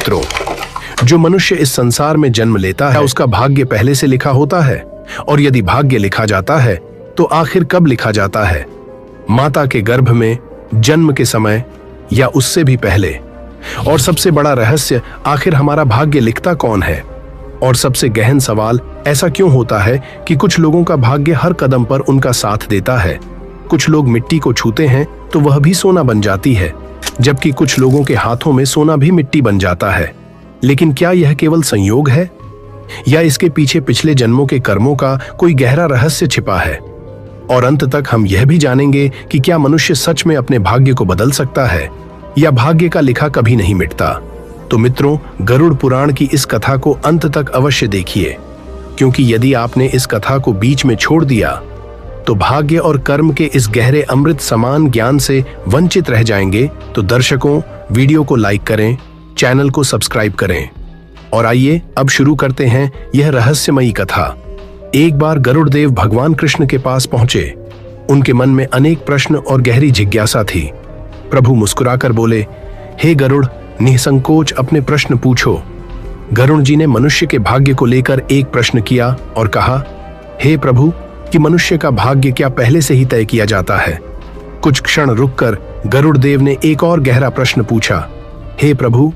मित्रों, जो मनुष्य इस संसार में जन्म लेता है उसका भाग्य पहले से लिखा होता है, और यदि भाग्य लिखा जाता है तो आखिर कब लिखा जाता है? माता के गर्भ में, जन्म के समय, या उससे भी पहले? और सबसे बड़ा रहस्य, आखिर हमारा भाग्य लिखता कौन है? और सबसे गहन सवाल, ऐसा क्यों होता है कि कुछ लोगों का भाग्य हर कदम पर उनका साथ देता है? कुछ लोग मिट्टी को छूते हैं तो वह भी सोना बन जाती है, जबकि कुछ लोगों के हाथों में सोना भी मिट्टी बन जाता है। लेकिन क्या यह केवल संयोग है, या इसके पीछे पिछले जन्मों के कर्मों का कोई गहरा रहस्य छिपा है? और अंत तक हम यह भी जानेंगे कि क्या मनुष्य सच में अपने भाग्य को बदल सकता है, या भाग्य का लिखा कभी नहीं मिटता? तो मित्रों, गरुड़ पुराण की इस कथा को अंत तक अवश्य देखिए, क्योंकि यदि आपने इस कथा को बीच में छोड़ दिया तो भाग्य और कर्म के इस गहरे अमृत समान ज्ञान से वंचित रह जाएंगे। तो दर्शकों, वीडियो को लाइक करें, चैनल को सब्सक्राइब करें, और आइए अब शुरू करते हैं यह रहस्यमयी कथा। एक बार गरुड़ देव भगवान कृष्ण के पास पहुंचे। उनके मन में अनेक प्रश्न और गहरी जिज्ञासा थी। प्रभु मुस्कुराकर बोले, हे गरुड़, निसंकोच अपने प्रश्न पूछो। गरुड़ जी ने मनुष्य के भाग्य को लेकर एक प्रश्न किया और कहा, हे प्रभु, कि मनुष्य का भाग्य क्या पहले से ही तय किया जाता है? कुछ क्षण रुककर गरुड़ देव ने एक और गहरा प्रश्न पूछा, हे प्रभु,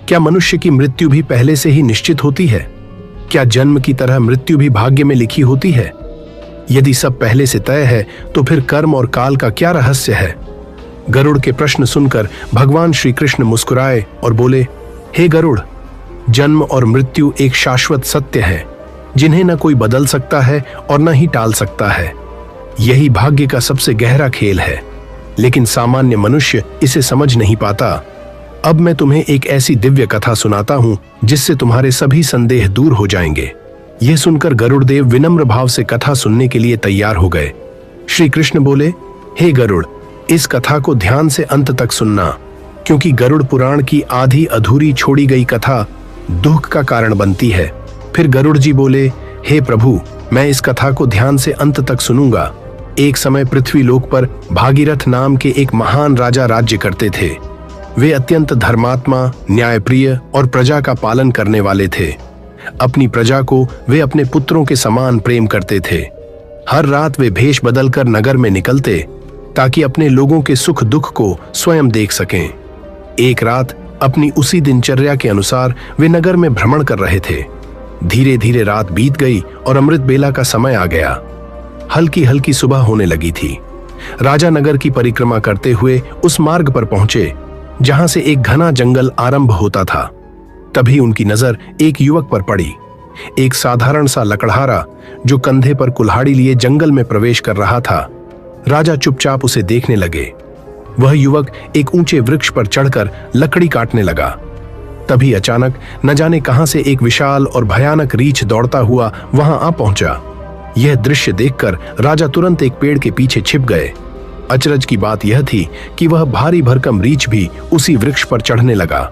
क्या मनुष्य की मृत्यु भी पहले से ही निश्चित होती है? क्या जन्म की तरह मृत्यु भी भाग्य में लिखी होती है? यदि सब पहले से तय है तो फिर कर्म और काल का क्या रहस्य है? गरुड़ के प्रश्न सुनकर भगवान श्री कृष्ण मुस्कुराए और बोले, हे गरुड़, जन्म और मृत्यु एक शाश्वत सत्य है, जिन्हें न कोई बदल सकता है और न ही टाल सकता है। यही भाग्य का सबसे गहरा खेल है, लेकिन सामान्य मनुष्य इसे समझ नहीं पाता। अब मैं तुम्हें एक ऐसी दिव्य कथा सुनाता हूं जिससे तुम्हारे सभी संदेह दूर हो जाएंगे। यह सुनकर गरुड़ देव विनम्र भाव से कथा सुनने के लिए तैयार हो गए। श्री कृष्ण बोले, हे गरुड़, इस कथा को ध्यान से अंत तक सुनना, क्योंकि गरुड़ पुराण की आधी अधूरी छोड़ी गई कथा दुख का कारण बनती है। फिर गरुड़ जी बोले, हे प्रभु, मैं इस कथा को ध्यान से अंत तक सुनूंगा। एक समय पृथ्वी लोक पर भागीरथ नाम के एक महान राजा राज्य करते थे। वे अत्यंत धर्मात्मा, न्यायप्रिय और प्रजा का पालन करने वाले थे। अपनी प्रजा को वे अपने पुत्रों के समान प्रेम करते थे। हर रात वे भेष बदलकर नगर में निकलते ताकि अपने लोगों के सुख दुख को स्वयं देख सकें। एक रात अपनी उसी दिनचर्या के अनुसार वे नगर में भ्रमण कर रहे थे। धीरे धीरे रात बीत गई और अमृत बेला का समय आ गया। हल्की हल्की सुबह होने लगी थी। राजा नगर की परिक्रमा करते हुए उस मार्ग पर पहुंचे जहां से एक घना जंगल आरंभ होता था। तभी उनकी नजर एक युवक पर पड़ी। एक साधारण सा लकड़हारा जो कंधे पर कुल्हाड़ी लिए जंगल में प्रवेश कर रहा था। राजा चुपचाप उसे देखने लगे। वह युवक एक ऊंचे वृक्ष पर चढ़कर लकड़ी काटने लगा। तभी अचानक न जाने कहां से एक विशाल और भयानक रीछ दौड़ता हुआ वहां आ पहुंचा। यह दृश्य देखकर राजा तुरंत एक पेड़ के पीछे छिप गए। अचरज की बात यह थी कि वह भारी भरकम रीछ भी उसी वृक्ष पर चढ़ने लगा,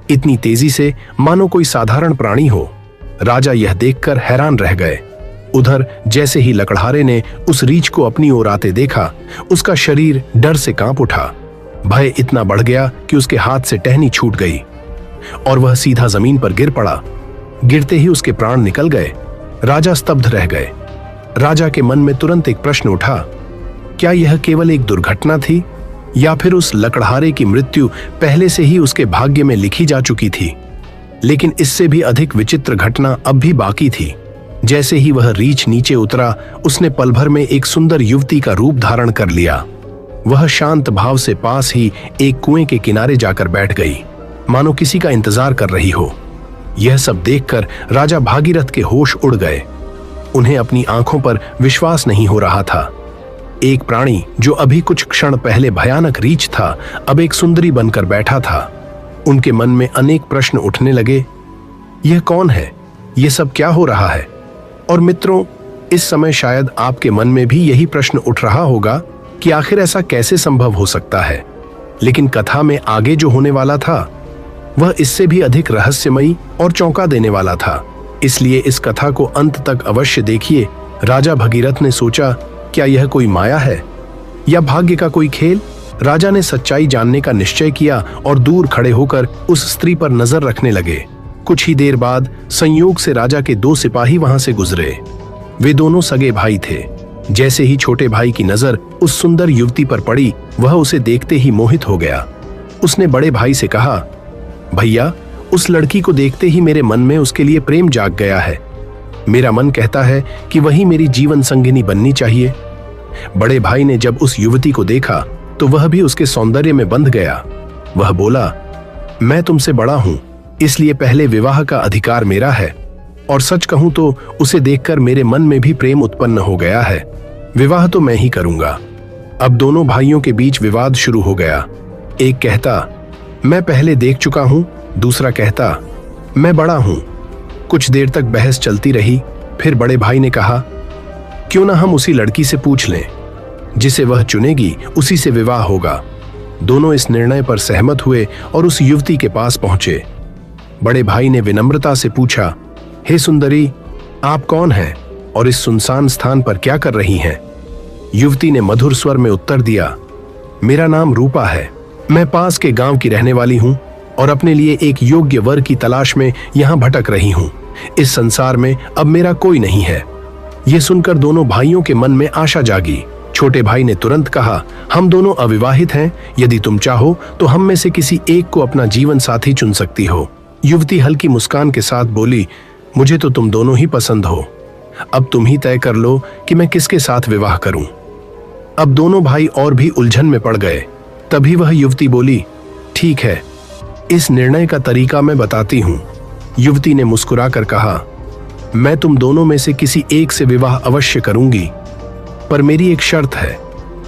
इतनी तेजी से मानो कोई साधारण प्राणी हो। राजा यह देखकर हैरान रह गए। उधर जैसे ही लकड़हारे ने उस रीछ को अपनी ओर आते देखा, उसका शरीर डर से कांप उठा। भय इतना बढ़ गया कि उसके हाथ से टहनी छूट गई और वह सीधा जमीन पर गिर पड़ा। गिरते ही उसके प्राण निकल गए। राजा स्तब्ध रह गए। राजा के मन में तुरंत एक प्रश्न उठा, क्या यह केवल एक दुर्घटना थी, या फिर उस लकड़हारे की मृत्यु पहले से ही उसके भाग्य में लिखी जा चुकी थी? लेकिन इससे भी अधिक विचित्र घटना अब भी बाकी थी। जैसे ही वह रीछ नीचे उतरा, उसने पल भर में एक सुंदर युवती का रूप धारण कर लिया। वह शांत भाव से पास ही एक कुएं के किनारे जाकर बैठ गई, मानो किसी का इंतजार कर रही हो। यह सब देखकर राजा भागीरथ के होश उड़ गए। उन्हें अपनी आंखों पर विश्वास नहीं हो रहा था। एक प्राणी जो अभी कुछ क्षण पहले भयानक रीछ था, अब एक सुंदरी बनकर बैठा था। उनके मन में अनेक प्रश्न उठने लगे। यह कौन है? यह सब क्या हो रहा है? और मित्रों, इस समय शायद आपके मन में भी यही प्रश्न उठ रहा होगा कि आखिर ऐसा कैसे संभव हो सकता है। लेकिन कथा में आगे जो होने वाला था वह इससे भी अधिक रहस्यमयी और चौंका देने वाला था। इसलिए इस कथा को अंत तक अवश्य देखिए। राजा भगीरथ ने सोचा, क्या यह कोई माया है या भाग्य का कोई खेल? राजा ने सच्चाई जानने का निश्चय किया और दूर खड़े होकर उस स्त्री पर नजर रखने लगे। कुछ ही देर बाद संयोग से राजा के 2 सिपाही वहां से गुजरे। वे दोनों सगे भाई थे। जैसे ही छोटे भाई की नजर उस सुंदर युवती पर पड़ी, वह उसे देखते ही मोहित हो गया। उसने बड़े भाई से कहा, भैया, उस लड़की को देखते ही मेरे मन में उसके लिए प्रेम जाग गया है। मेरा मन कहता है कि वही मेरी जीवन संगिनी बननी चाहिए। बड़े भाई ने जब उस युवती को देखा तो वह भी उसके सौंदर्य में बंध गया। वह बोला, मैं तुमसे बड़ा हूं, इसलिए पहले विवाह का अधिकार मेरा है, और सच कहूं तो उसे देखकर मेरे मन में भी प्रेम उत्पन्न हो गया है। विवाह तो मैं ही करूंगा। अब दोनों भाइयों के बीच विवाद शुरू हो गया। एक कहता, मैं पहले देख चुका हूं, दूसरा कहता, मैं बड़ा हूं। कुछ देर तक बहस चलती रही। फिर बड़े भाई ने कहा, क्यों ना हम उसी लड़की से पूछ लें, जिसे वह चुनेगी उसी से विवाह होगा। दोनों इस निर्णय पर सहमत हुए और उस युवती के पास पहुंचे। बड़े भाई ने विनम्रता से पूछा, हे सुंदरी, आप कौन हैं और इस सुनसान स्थान पर क्या कर रही हैं? युवती ने मधुर स्वर में उत्तर दिया, मेरा नाम रूपा है। मैं पास के गांव की रहने वाली हूं और अपने लिए एक योग्य वर की तलाश में यहां भटक रही हूं। इस संसार में अब मेरा कोई नहीं है। यह सुनकर दोनों भाइयों के मन में आशा जागी। छोटे भाई ने तुरंत कहा, हम दोनों अविवाहित हैं। यदि तुम चाहो तो हम में से किसी एक को अपना जीवन साथी चुन सकती हो। युवती हल्की मुस्कान के साथ बोली, मुझे तो तुम दोनों ही पसंद हो। अब तुम ही तय कर लो कि मैं किसके साथ विवाह करूं। अब दोनों भाई और भी उलझन में पड़ गए। तभी वह युवती बोली, ठीक है, इस निर्णय का तरीका मैं बताती हूं। युवती ने मुस्कुराकर कहा, मैं तुम दोनों में से किसी एक से विवाह अवश्य करूंगी, पर मेरी एक शर्त है।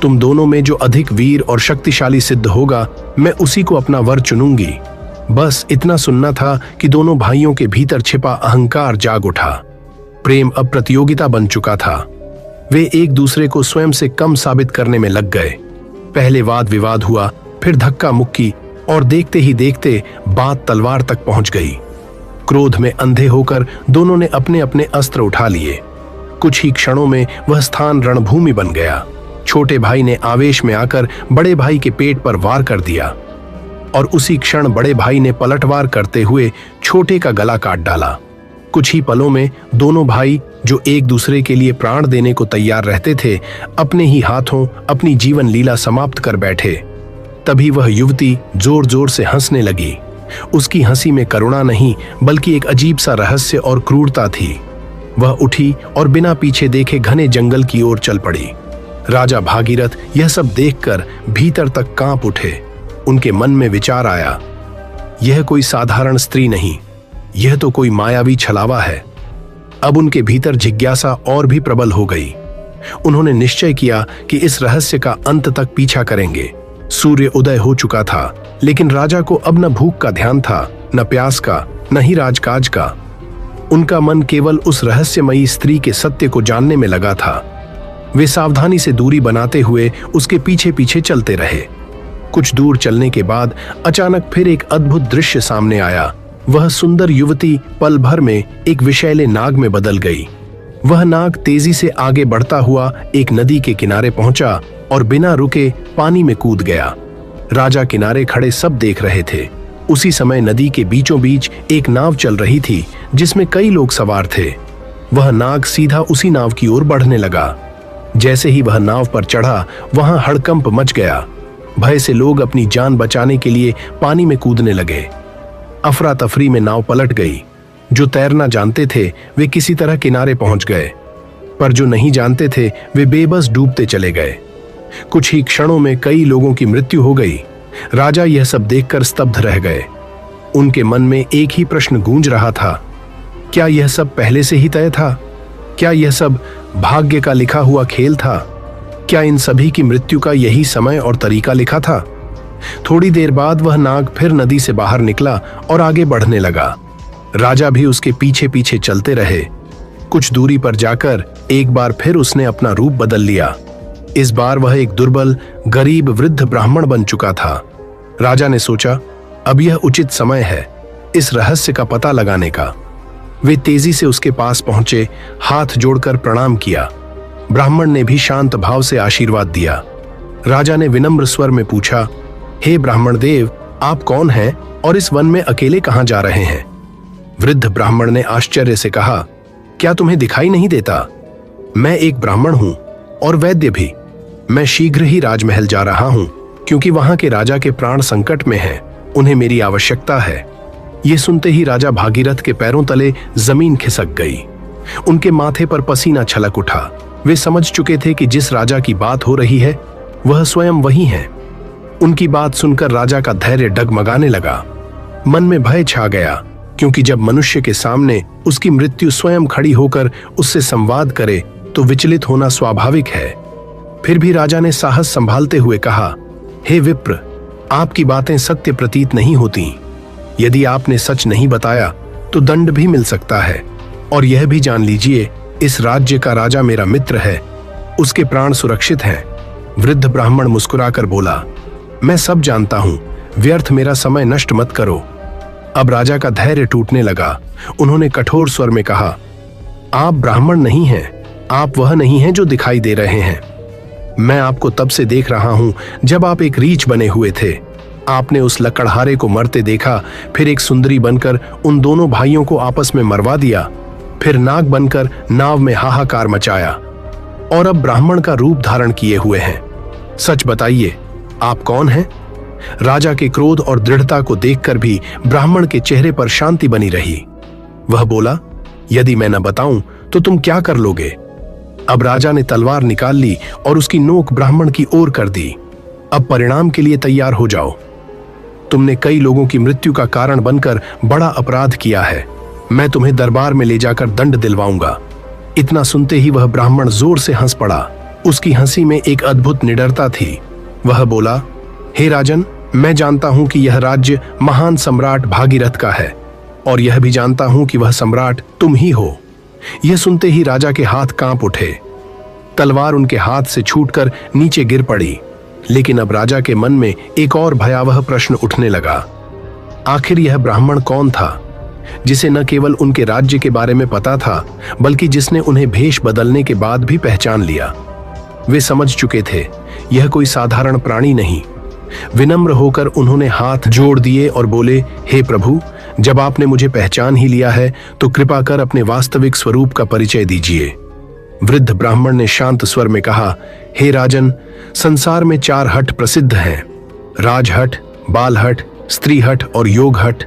तुम दोनों में जो अधिक वीर और शक्तिशाली सिद्ध होगा, मैं उसी को अपना वर चुनूंगी। बस इतना सुनना था कि दोनों भाइयों के भीतर छिपा अहंकार जाग उठा। प्रेम अब प्रतियोगिता बन चुका था। वे एक दूसरे को स्वयं से कम साबित करने में लग गए। पहले वाद विवाद हुआ, फिर धक्का मुक्की, और देखते ही देखते बात तलवार तक पहुंच गई। क्रोध में अंधे होकर दोनों ने अपने अपने अस्त्र उठा लिए। कुछ ही क्षणों में वह स्थान रणभूमि बन गया। छोटे भाई ने आवेश में आकर बड़े भाई के पेट पर वार कर दिया और उसी क्षण बड़े भाई ने पलटवार करते हुए छोटे का गला काट डाला। कुछ ही पलों में दोनों भाई, जो एक दूसरे के लिए प्राण देने को तैयार रहते थे, अपने ही हाथों अपनी जीवन लीला समाप्त कर बैठे। तभी वह युवती जोर जोर से हंसने लगी। उसकी हंसी में करुणा नहीं, बल्कि एक अजीब सा रहस्य और क्रूरता थी। वह उठी और बिना पीछे देखे घने जंगल की ओर चल पड़ी। राजा भागीरथ यह सब देखकर भीतर तक कांप उठे। उनके मन में विचार आया, यह कोई साधारण स्त्री नहीं, यह तो कोई मायावी छलावा है। अब उनके भीतर जिज्ञासा और भी प्रबल हो गई। उन्होंने निश्चय किया कि इस रहस्य का अंत तक पीछा करेंगे। सूर्य उदय हो चुका था, लेकिन राजा को अब न भूख का ध्यान था, न प्यास का, न ही राजकाज का। उनका मन केवल उस रहस्यमयी स्त्री के सत्य को जानने में लगा था। वे सावधानी से दूरी बनाते हुए उसके पीछे पीछे चलते रहे। कुछ दूर चलने के बाद अचानक फिर एक अद्भुत दृश्य सामने आया। वह सुंदर युवती पल भर में एक विषैले नाग में बदल गई। वह नाग तेजी से आगे बढ़ता हुआ एक नदी के किनारे पहुंचा और बिना रुके पानी में कूद गया। राजा किनारे खड़े सब देख रहे थे। उसी समय नदी के बीचों बीच एक नाव चल रही थी, जिसमें कई लोग सवार थे। वह नाग सीधा उसी नाव की ओर बढ़ने लगा। जैसे ही वह नाव पर चढ़ा, वहां हड़कंप मच गया। भय से लोग अपनी जान बचाने के लिए पानी में कूदने लगे। अफरा तफरी में नाव पलट गई। जो तैरना जानते थे वे किसी तरह किनारे पहुंच गए, पर जो नहीं जानते थे वे बेबस डूबते चले गए। कुछ ही क्षणों में कई लोगों की मृत्यु हो गई। राजा यह सब देखकर स्तब्ध रह गए। उनके मन में एक ही प्रश्न गूंज रहा था, क्या यह सब पहले से ही तय था? क्या यह सब भाग्य का लिखा हुआ खेल था? क्या इन सभी की मृत्यु का यही समय और तरीका लिखा था? थोड़ी देर बाद वह नाग फिर नदी से बाहर निकला और आगे बढ़ने लगा। राजा भी उसके पीछे पीछे चलते रहे। कुछ दूरी पर जाकर एक बार फिर उसने अपना रूप बदल लिया। इस बार वह एक दुर्बल, गरीब, वृद्ध ब्राह्मण बन चुका था। राजा ने सोचा, अब यह उचित समय है इस रहस्य का पता लगाने का। वे तेजी से उसके पास पहुंचे, हाथ जोड़कर प्रणाम किया। ब्राह्मण ने भी शांत भाव से आशीर्वाद दिया। राजा ने विनम्र स्वर में पूछा, हे ब्राह्मण देव, आप कौन हैं और इस वन में अकेले कहां जा रहे हैं? वृद्ध ब्राह्मण ने आश्चर्य से कहा, क्या तुम्हें दिखाई नहीं देता? मैं एक ब्राह्मण हूं और वैद्य भी। मैं शीघ्र ही राजमहल जा रहा हूं, क्योंकि वहां के राजा के प्राण संकट में हैं। उन्हें मेरी आवश्यकता है। यह सुनते ही राजा भागीरथ के पैरों तले जमीन खिसक गई। उनके माथे पर पसीना छलक उठा। वे समझ चुके थे कि जिस राजा की बात हो रही है वह स्वयं वही है। उनकी बात सुनकर राजा का धैर्य डगमगाने लगा। मन में भय छा गया, क्योंकि जब मनुष्य के सामने उसकी मृत्यु स्वयं खड़ी होकर उससे संवाद करे तो विचलित होना स्वाभाविक है। फिर भी राजा ने साहस संभालते हुए कहा, हे विप्र, आपकी बातें सत्य प्रतीत नहीं होती। यदि आपने सच नहीं बताया तो दंड भी मिल सकता है। और यह भी जान लीजिए, इस राज्य का राजा मेरा मित्र है, उसके प्राण सुरक्षित हैं। वृद्ध ब्राह्मण मुस्कुराकर बोला, मैं सब जानता हूं, व्यर्थ मेरा समय नष्ट मत करो। अब राजा का धैर्य टूटने लगा। उन्होंने कठोर स्वर में कहा, आप ब्राह्मण नहीं हैं, आप वह नहीं हैं जो दिखाई दे रहे हैं। मैं आपको तब से देख रहा हूं जब आप एक रीछ बने हुए थे। आपने उस लकड़हारे को मरते देखा, फिर एक सुंदरी बनकर उन दोनों भाइयों को आपस में मरवा दिया, फिर नाग बनकर नाव में हाहाकार मचाया, और अब ब्राह्मण का रूप धारण किए हुए हैं। सच बताइए, आप कौन हैं? राजा के क्रोध और दृढ़ता को देखकर भी ब्राह्मण के चेहरे पर शांति बनी रही। वह बोला, यदि मैं न बताऊं तो तुम क्या कर लोगे? अब राजा ने तलवार निकाल ली और उसकी नोक ब्राह्मण की ओर कर दी। अब परिणाम के लिए तैयार हो जाओ। तुमने कई लोगों की मृत्यु का कारण बनकर बड़ा अपराध किया है। मैं तुम्हें दरबार में ले जाकर दंड दिलवाऊंगा। इतना सुनते ही वह ब्राह्मण जोर से हंस पड़ा। उसकी हंसी में एक अद्भुत निडरता थी। वह बोला, हे राजन, मैं जानता हूं कि यह राज्य महान सम्राट भागीरथ का है, और यह भी जानता हूं कि वह सम्राट तुम ही हो। यह सुनते ही राजा के हाथ कांप उठे। तलवार उनके हाथ से छूटकर नीचे गिर पड़ी। लेकिन अब राजा के मन में एक और भयावह प्रश्न उठने लगा। आखिर यह ब्राह्मण कौन था, जिसे न केवल उनके राज्य के बारे में पता था, बल्कि जिसने उन्हें भेष बदलने के बाद भी पहचान लिया? वे समझ चुके थे, यह कोई साधारण प्राणी नहीं। विनम्र होकर उन्होंने हाथ जोड़ दिए और बोले, हे प्रभु, जब आपने मुझे पहचान ही लिया है तो कृपा कर अपने वास्तविक स्वरूप का परिचय दीजिए। वृद्ध ब्राह्मण ने शांत स्वर में कहा, हे राजन, संसार में 4 हट प्रसिद्ध हैं, राजहट, बालहट, स्त्रीहट और योगहट,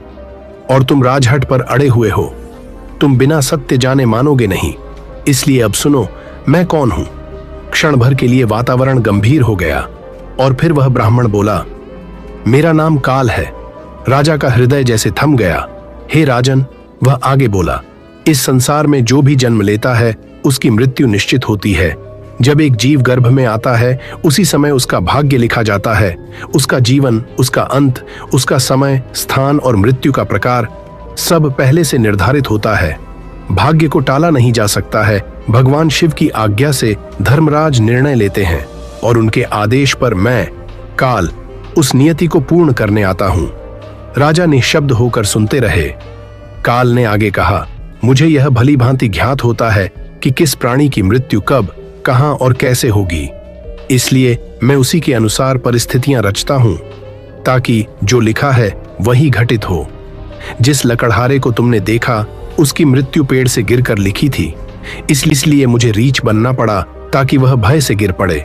और तुम राजहट पर अड़े हुए हो। तुम बिना सत्य जाने मानोगे नहीं। इसलिए अब सुनो, मैं कौन हूं। क्षण भर के लिए वातावरण गंभीर हो गया और फिर वह ब्राह्मण बोला, मेरा नाम काल है। राजा का हृदय जैसे थम गया। हे राजन, वह आगे बोला, इस संसार में जो भी जन्म लेता है उसकी मृत्यु निश्चित होती है। जब एक जीव गर्भ में आता है उसी समय उसका भाग्य लिखा जाता है। उसका जीवन, उसका अंत, उसका समय, स्थान और मृत्यु का प्रकार सब पहले से निर्धारित होता है। भाग्य को टाला नहीं जा सकता है। भगवान शिव की आज्ञा से धर्मराज निर्णय लेते हैं और उनके आदेश पर मैं, काल, उस नियति को पूर्ण करने आता हूं। राजा निःशब्द होकर सुनते रहे। काल ने आगे कहा, मुझे यह भली भांति ज्ञात होता है कि किस प्राणी की मृत्यु कब, कहां और कैसे होगी। इसलिए मैं उसी के अनुसार परिस्थितियां रचता हूं, ताकि जो लिखा है वही घटित हो। जिस लकड़हारे को तुमने देखा उसकी मृत्यु पेड़ से गिरकर लिखी थी, इसलिए मुझे रीछ बनना पड़ा ताकि वह भय से गिर पड़े।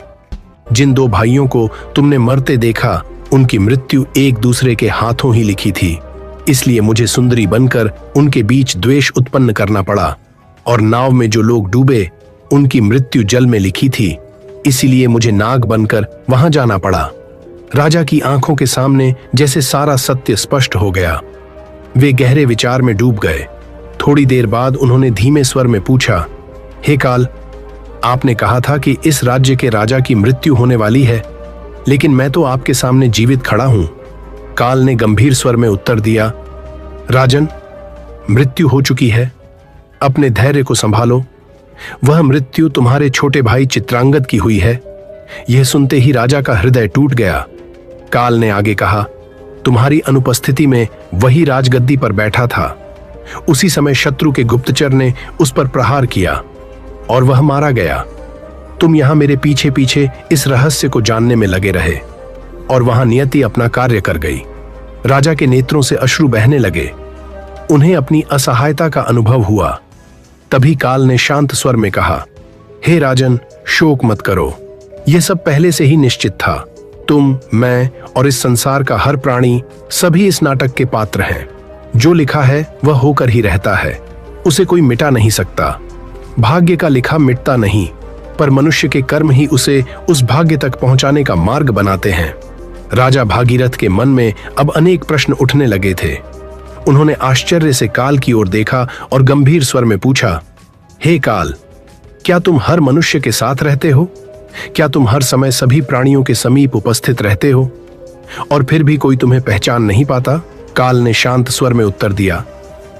जिन 2 भाइयों को तुमने मरते देखा उनकी मृत्यु एक दूसरे के हाथों ही लिखी थी, इसलिए मुझे सुंदरी बनकर उनके बीच द्वेष उत्पन्न करना पड़ा। और नाव में जो लोग डूबे उनकी मृत्यु जल में लिखी थी, इसलिए मुझे नाग बनकर वहां जाना पड़ा। राजा की आंखों के सामने जैसे सारा सत्य स्पष्ट हो गया। वे गहरे विचार में डूब गए। थोड़ी देर बाद उन्होंने धीमे स्वर में पूछा, हे काल, आपने कहा था कि इस राज्य के राजा की मृत्यु होने वाली है, लेकिन मैं तो आपके सामने जीवित खड़ा हूं। काल ने गंभीर स्वर में उत्तर दिया, राजन, मृत्यु हो चुकी है। अपने धैर्य को संभालो। वह मृत्यु तुम्हारे छोटे भाई चित्रांगद की हुई है। यह सुनते ही राजा का हृदय टूट गया। काल ने आगे कहा, तुम्हारी अनुपस्थिति में वही राजगद्दी पर बैठा था। उसी समय शत्रु के गुप्तचर ने उस पर प्रहार किया और वह मारा गया। तुम यहाँ मेरे पीछे पीछे इस रहस्य को जानने में लगे रहे। और वहां नियति अपना कार्य कर गई। राजा के नेत्रों से अश्रु बहने लगे। उन्हें अपनी असहायता का अनुभव हुआ। तभी काल ने शांत स्वर में कहा, हे राजन, शोक मत करो। यह सब पहले से ही निश्चित था। तुम, मैं और इस संसार का हर प्राणी सभी इस नाटक के पात्र हैं। जो लिखा है वह होकर ही रहता है, उसे कोई मिटा नहीं सकता। भाग्य का लिखा मिटता नहीं, पर मनुष्य के कर्म ही उसे उस भाग्य तक पहुंचाने का मार्ग बनाते हैं। राजा भागीरथ के मन में अब अनेक प्रश्न उठने लगे थे। उन्होंने आश्चर्य से काल की ओर देखा और गंभीर स्वर में पूछा, हे काल, क्या तुम हर मनुष्य के साथ रहते हो? क्या तुम हर समय सभी प्राणियों के समीप उपस्थित रहते हो और फिर भी कोई तुम्हें पहचान नहीं पाता? काल ने शांत स्वर में उत्तर दिया,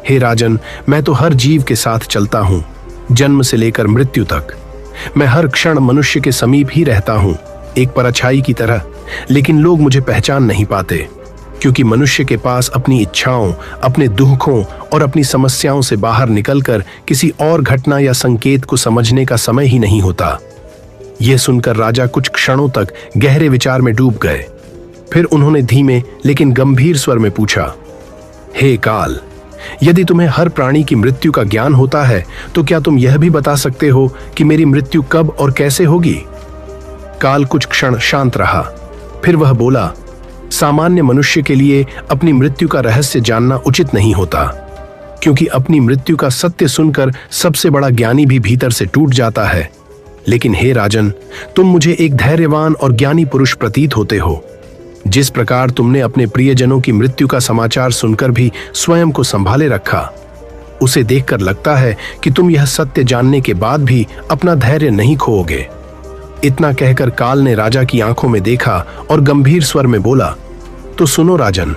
हे राजन, मैं तो हर जीव के साथ चलता हूं, जन्म से लेकर मृत्यु तक। मैं हर क्षण मनुष्य के समीप ही रहता हूं, एक परछाई की तरह। लेकिन लोग मुझे पहचान नहीं पाते, क्योंकि मनुष्य के पास अपनी इच्छाओं, अपने दुखों और अपनी समस्याओं से बाहर निकलकर किसी और घटना या संकेत को समझने का समय ही नहीं होता। यह सुनकर राजा कुछ क्षणों तक गहरे विचार में डूब गए। फिर उन्होंने धीमे लेकिन गंभीर स्वर में पूछा, हे काल, यदि तुम्हें हर प्राणी की मृत्यु का ज्ञान होता है तो क्या तुम यह भी बता सकते हो कि मेरी मृत्यु कब और कैसे होगी? काल कुछ क्षण शांत रहा। फिर वह बोला, सामान्य मनुष्य के लिए अपनी मृत्यु का रहस्य जानना उचित नहीं होता, क्योंकि अपनी मृत्यु का सत्य सुनकर सबसे बड़ा ज्ञानी भी भीतर से टूट जाता है। लेकिन हे राजन, तुम मुझे एक धैर्यवान और ज्ञानी पुरुष प्रतीत होते हो। जिस प्रकार तुमने अपने प्रियजनों की मृत्यु का समाचार सुनकर भी स्वयं को संभाले रखा, उसे देखकर लगता है कि तुम यह सत्य जानने के बाद भी अपना धैर्य नहीं खोओगे। इतना कहकर काल ने राजा की आंखों में देखा और गंभीर स्वर में बोला, तो सुनो राजन,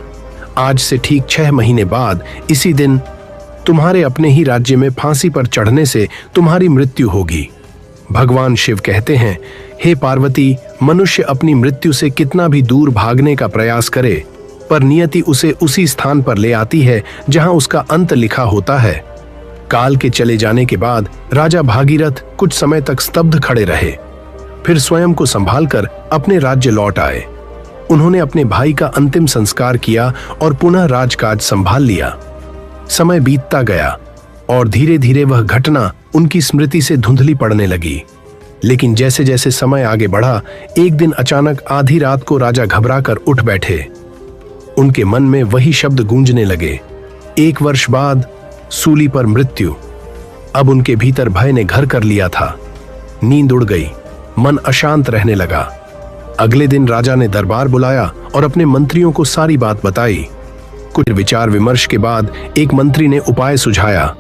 आज से ठीक 6 महीने बाद इसी दिन तुम्हारे अपने ही राज्य में फांसी पर चढ़ने से तुम्हारी मृत्यु होगी। भगवान शिव कहते हैं, हे पार्वती, मनुष्य अपनी मृत्यु से कितना भी दूर भागने का प्रयास करे, पर नियति उसे उसी स्थान पर ले आती है जहां उसका अंत लिखा होता है। काल के चले जाने के बाद राजा भागीरथ कुछ समय तक स्तब्ध खड़े रहे। फिर स्वयं को संभालकर अपने राज्य लौट आए। उन्होंने अपने भाई का अंतिम संस्कार किया और पुनः राजकाज संभाल लिया। समय बीतता गया और धीरे धीरे वह घटना उनकी स्मृति से धुंधली पड़ने लगी। लेकिन जैसे जैसे समय आगे बढ़ा, एक दिन अचानक आधी रात को राजा घबराकर उठ बैठे। उनके मन में वही शब्द गूंजने लगे, 1 वर्ष बाद सूली पर मृत्यु। अब उनके भीतर भय ने घर कर लिया था। नींद उड़ गई, मन अशांत रहने लगा। अगले दिन राजा ने दरबार बुलाया और अपने मंत्रियों को सारी बात बताई। कुछ विचार विमर्श के बाद एक मंत्री ने उपाय सुझाया,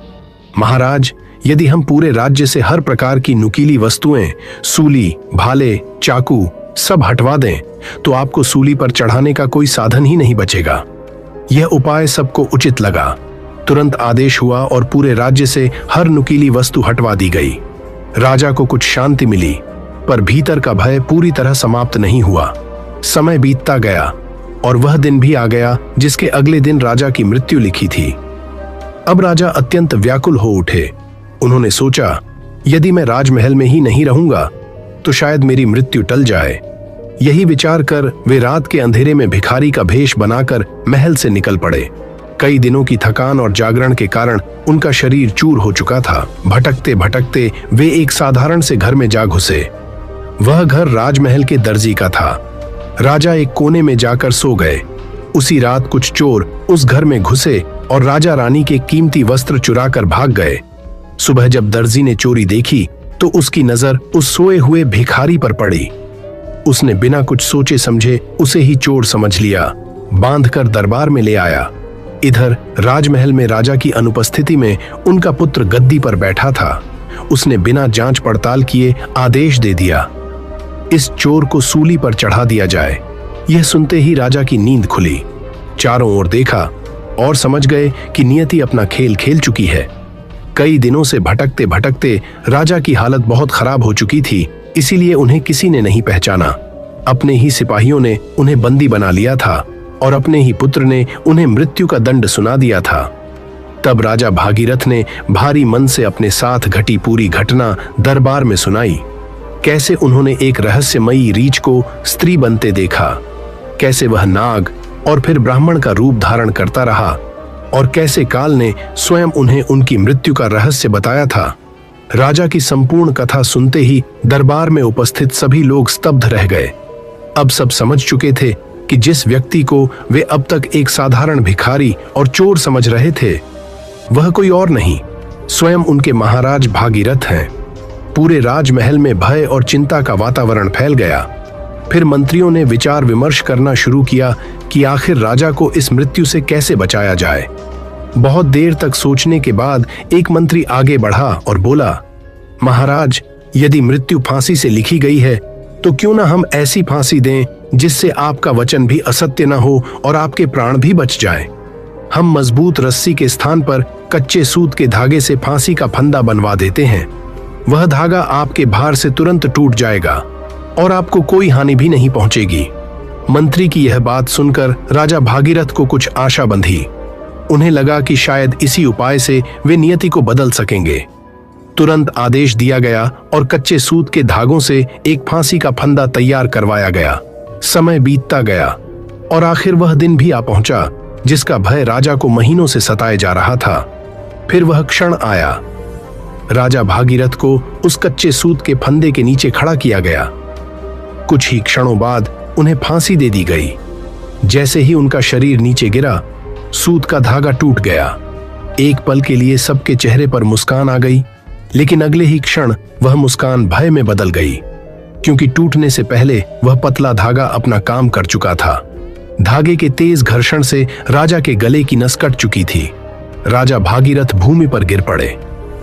महाराज, यदि हम पूरे राज्य से हर प्रकार की नुकीली वस्तुएं, सूली, भाले, चाकू सब हटवा दें, तो आपको सूली पर चढ़ाने का कोई साधन ही नहीं बचेगा। यह उपाय सबको उचित लगा। तुरंत आदेश हुआ और पूरे राज्य से हर नुकीली वस्तु हटवा दी गई। राजा को कुछ शांति मिली, पर भीतर का भय पूरी तरह समाप्त नहीं हुआ। समय बीतता गया और वह दिन भी आ गया जिसके अगले दिन राजा की मृत्यु लिखी थी। अब राजा अत्यंत व्याकुल हो उठे। उन्होंने सोचा, यदि मैं राजमहल में ही नहीं रहूंगा तो शायद मेरी मृत्यु टल जाए। यही विचार कर वे रात के अंधेरे में भिखारी का भेष बनाकर महल से निकल पड़े। कई दिनों की थकान और जागरण के कारण उनका शरीर चूर हो चुका था। भटकते भटकते वे एक साधारण से घर में जा घुसे। वह घर राजमहल के दर्जी का था। राजा एक कोने में जाकर सो गए। उसी रात कुछ चोर उस घर में घुसे और राजा रानी के कीमती वस्त्र चुराकर भाग गए। सुबह जब दर्जी ने चोरी देखी तो उसकी नजर उस सोए हुए भिखारी पर पड़ी। उसने बिना कुछ सोचे समझे उसे ही चोर समझ लिया, बांधकर दरबार में ले आया। इधर राजमहल में राजा की अनुपस्थिति में उनका पुत्र गद्दी पर बैठा था। उसने बिना जांच पड़ताल किए आदेश दे दिया, इस चोर को सूली पर चढ़ा दिया जाए। यह सुनते ही राजा की नींद खुली। चारों ओर देखा और समझ गए कि नियति अपना खेल खेल चुकी है। कई दिनों से भटकते भटकते राजा की हालत बहुत खराब हो चुकी थी, इसीलिए उन्हें किसी ने नहीं पहचाना। अपने ही सिपाहियों ने उन्हें बंदी बना लिया था और अपने ही पुत्र ने उन्हें मृत्यु का दंड सुना दिया था। तब राजा भागीरथ ने भारी मन से अपने साथ घटी पूरी घटना दरबार में सुनाई। कैसे उन्होंने एक रहस्यमयी रीछ को स्त्री बनते देखा, कैसे वह नाग और फिर ब्राह्मण का रूप धारण करता रहा, और कैसे काल ने स्वयं उन्हें उनकी मृत्यु का रहस्य बताया था। राजा की संपूर्ण कथा सुनते ही दरबार में उपस्थित सभी लोग स्तब्ध रह गए। अब सब समझ चुके थे कि जिस व्यक्ति को वे अब तक एक साधारण भिखारी और चोर समझ रहे थे, वह कोई और नहीं, स्वयं उनके महाराज भागीरथ हैं। पूरे राजमहल में भय और चिंता का वातावरण फैल गया। फिर मंत्रियों ने विचार विमर्श करना शुरू किया कि आखिर राजा को इस मृत्यु से कैसे बचाया जाए। बहुत देर तक सोचने के बाद एक मंत्री आगे बढ़ा और बोला, महाराज, यदि मृत्यु फांसी से लिखी गई है तो क्यों ना हम ऐसी फांसी दें जिससे आपका वचन भी असत्य न हो और आपके प्राण भी बच जाएं। हम मजबूत रस्सी के स्थान पर कच्चे सूत के धागे से फांसी का फंदा बनवा देते हैं। वह धागा आपके भार से तुरंत टूट जाएगा और आपको कोई हानि भी नहीं पहुंचेगी। मंत्री की यह बात सुनकर राजा भागीरथ को कुछ आशा बंधी। उन्हें लगा कि शायद इसी उपाय से वे नियति को बदल सकेंगे। तुरंत आदेश दिया गया और कच्चे सूत के धागों से एक फांसी का फंदा तैयार करवाया गया। समय बीतता गया और आखिर वह दिन भी आ पहुंचा जिसका भय राजा को महीनों से सताए जा रहा था। फिर वह क्षण आया। राजा भागीरथ को उस कच्चे सूत के फंदे के नीचे खड़ा किया गया। कुछ ही क्षणों बाद उन्हें फांसी दे दी गई। जैसे ही उनका शरीर नीचे गिरा, सूत का धागा टूट गया। एक पल के लिए सबके चेहरे पर मुस्कान आ गई, लेकिन अगले ही क्षण वह मुस्कान भय में बदल गई, क्योंकि टूटने से पहले वह पतला धागा अपना काम कर चुका था। धागे के तेज घर्षण से राजा के गले की नस कट चुकी थी। राजा भागीरथ भूमि पर गिर पड़े।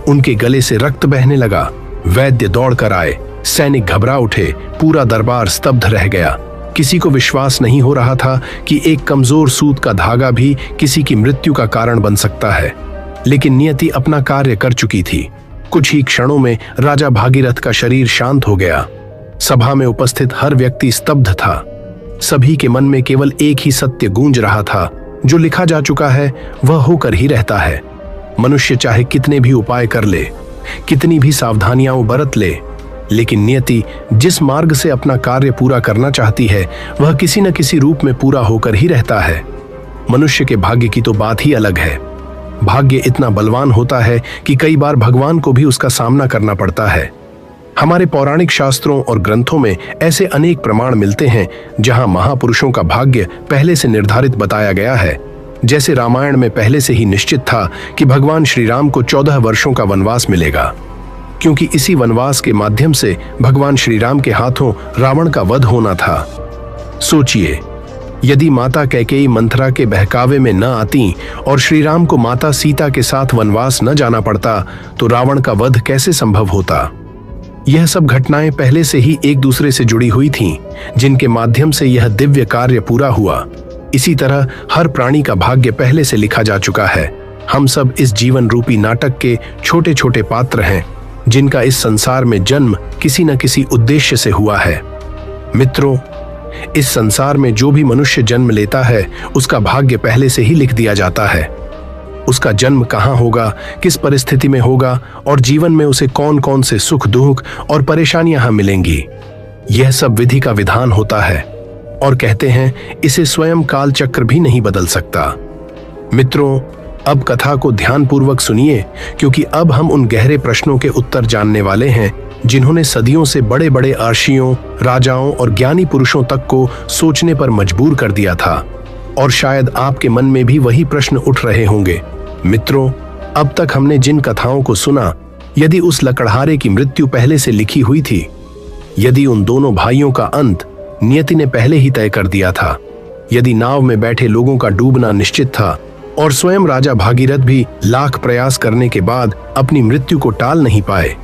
उनके गले से रक्त बहने लगा। वैद्य दौड़ कर आए, सैनिक घबरा उठे, पूरा दरबार स्तब्ध रह गया। किसी को विश्वास नहीं हो रहा था कि एक कमजोर सूत का धागा भी किसी की मृत्यु का कारण बन सकता है। लेकिन नियति अपना कार्य कर चुकी थी। कुछ ही क्षणों में राजा भागीरथ का शरीर शांत हो गया। सभा में उपस्थित हर व्यक्ति स्तब्ध था। सभी के मन में केवल एक ही सत्य गूंज रहा था, जो लिखा जा चुका है वह होकर ही रहता है। मनुष्य चाहे कितने भी उपाय कर ले, कितनी भी सावधानियां बरत ले, लेकिन नियति जिस मार्ग से अपना कार्य पूरा करना चाहती है वह किसी न किसी रूप में पूरा होकर ही रहता है। मनुष्य के भाग्य की तो बात ही अलग है। भाग्य इतना बलवान होता है कि कई बार भगवान को भी उसका सामना करना पड़ता है। हमारे पौराणिक शास्त्रों और ग्रंथों में ऐसे अनेक प्रमाण मिलते हैं जहां महापुरुषों का भाग्य पहले से निर्धारित बताया गया है। जैसे रामायण में पहले से ही निश्चित था कि भगवान श्री राम को 14 वर्षों का वनवास मिलेगा, क्योंकि इसी वनवास के माध्यम से भगवान श्री राम के हाथों रावण का वध होना था। सोचिए, यदि माता कैकेयी मंथरा के बहकावे में न आती और श्री राम को माता सीता के साथ वनवास न जाना पड़ता तो रावण का वध कैसे संभव होता। यह सब घटनाएं पहले से ही एक दूसरे से जुड़ी हुई थीं, जिनके माध्यम से यह दिव्य कार्य पूरा हुआ। इसी तरह हर प्राणी का भाग्य पहले से लिखा जा चुका है। हम सब इस जीवन रूपी नाटक के छोटे छोटे पात्र हैं, जिनका इस संसार में जन्म किसी न किसी उद्देश्य से हुआ है। मित्रों, इस संसार में जो भी मनुष्य जन्म लेता है उसका भाग्य पहले से ही लिख दिया जाता है। उसका जन्म कहाँ होगा, किस परिस्थिति में होगा और जीवन में उसे कौन कौन से सुख दुख और परेशानियां मिलेंगी, यह सब विधि का विधान होता है। और कहते हैं इसे स्वयं काल चक्र भी नहीं बदल सकता। मित्रों, अब कथा को ध्यानपूर्वक सुनिए, क्योंकि अब हम उन गहरे प्रश्नों के उत्तर जानने वाले हैं जिन्होंने सदियों से बड़े बड़े अर्षियों, राजाओं और ज्ञानी पुरुषों तक को सोचने पर मजबूर कर दिया था। और शायद आपके मन में भी वही प्रश्न उठ रहे होंगे। मित्रों, अब तक हमने जिन कथाओं को सुना, यदि उस लकड़हारे की मृत्यु पहले से लिखी हुई थी, यदि उन दोनों भाइयों का अंत नियति ने पहले ही तय कर दिया था, यदि नाव में बैठे लोगों का डूबना निश्चित था और स्वयं राजा भागीरथ भी लाख प्रयास करने के बाद अपनी मृत्यु को टाल नहीं पाए,